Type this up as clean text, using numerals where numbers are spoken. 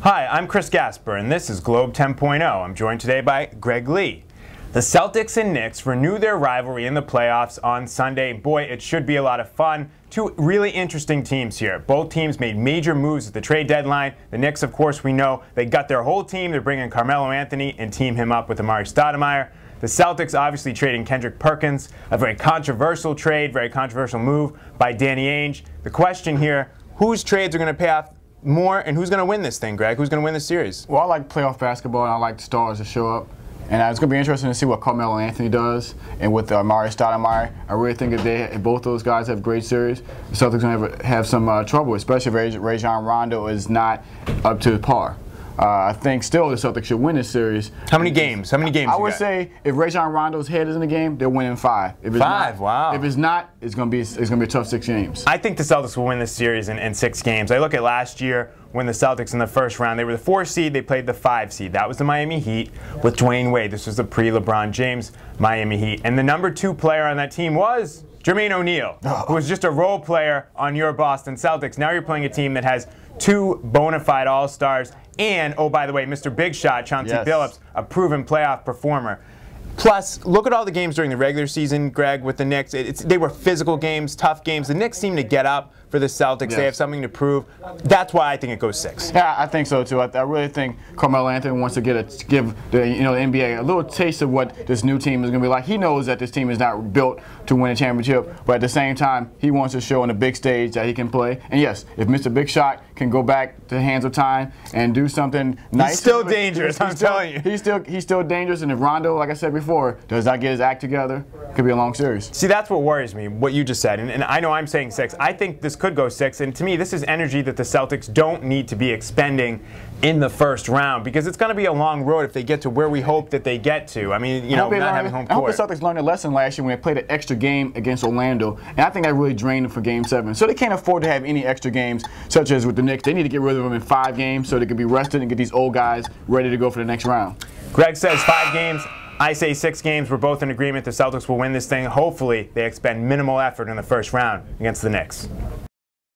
Hi, I'm Chris Gasper, and this is Globe 10.0. I'm joined today by Greg Lee. The Celtics and Knicks renew their rivalry in the playoffs on Sunday. Boy, it should be a lot of fun. Two really interesting teams here. Both teams made major moves at the trade deadline. The Knicks, of course, we know they got their whole team. They're bringing Carmelo Anthony and team him up with Amari Stoudemire. The Celtics obviously trading Kendrick Perkins, a very controversial trade, very controversial move by Danny Ainge. The question here, whose trades are going to pay off more, and who's going to win this thing, Greg? Who's going to win this series? Well, I like playoff basketball, and I like the stars to show up. And it's going to be interesting to see what Carmelo Anthony does. And with Amari Stoudemire, I really think if both those guys have great series, the Celtics are going to have some trouble, especially if Rajon Rondo is not up to par. I think still the Celtics should win this series. How many games? How many games? I would say if Rajon Rondo's head is in the game, they're winning 5. If it's Five? Not, wow. If it's not, it's gonna be a tough 6 games. I think the Celtics will win this series in 6 games. I look at last year when the Celtics in the first round, they were the 4 seed, they played the 5 seed. That was the Miami Heat with Dwayne Wade. This was the pre-LeBron James Miami Heat. And the number 2 player on that team was Jermaine O'Neal, who was just a role player on your Boston Celtics. Now you're playing a team that has 2 bona fide all-stars and, oh, by the way, Mr. Big Shot, Chauncey Billups, a proven playoff performer. Plus, look at all the games during the regular season, Greg, with the Knicks. They were physical games, tough games. The Knicks seem to get up for the Celtics. They have something to prove. That's why I think it goes 6. Yeah, I think so too. I really think Carmelo Anthony wants to give the NBA a little taste of what this new team is going to be like. He knows that this team is not built to win a championship, but at the same time, he wants to show on the big stage that he can play. And yes, if Mr. Big Shot can go back to the hands of time and do something nice, he's still dangerous. I'm telling you, he's still dangerous. And if Rondo, like I said before, does not get his act together, it could be a long series. See, that's what worries me, what you just said. And I know I'm saying 6. I think this could go 6. And to me, this is energy that the Celtics don't need to be expending in the first round, because it's going to be a long road if they get to where we hope that they get to. I mean, not having home court. I hope the Celtics learned a lesson last year when they played an extra game against Orlando, and I think that really drained them for Game 7. So they can't afford to have any extra games, such as with the Knicks. They need to get rid of them in 5 games so they can be rested and get these old guys ready to go for the next round. Greg says 5 games. I say 6 games. We're both in agreement. The Celtics will win this thing. Hopefully, they expend minimal effort in the first round against the Knicks.